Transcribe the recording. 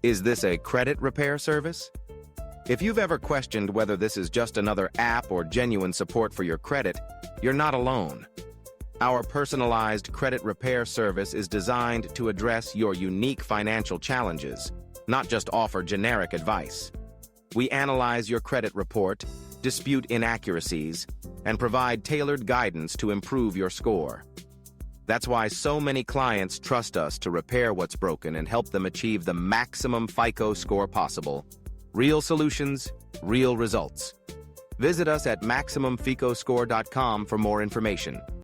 Is this a credit repair service? If you've ever questioned whether this is just another app or genuine support for your credit, you're not alone. Our personalized credit repair service is designed to address your unique financial challenges, not just offer generic advice. We analyze your credit report, dispute inaccuracies, and provide tailored guidance to improve your score. That's why so many clients trust us to repair what's broken and help them achieve the maximum FICO score possible. Real solutions, real results. Visit us at MaximumFICOscore.com for more information.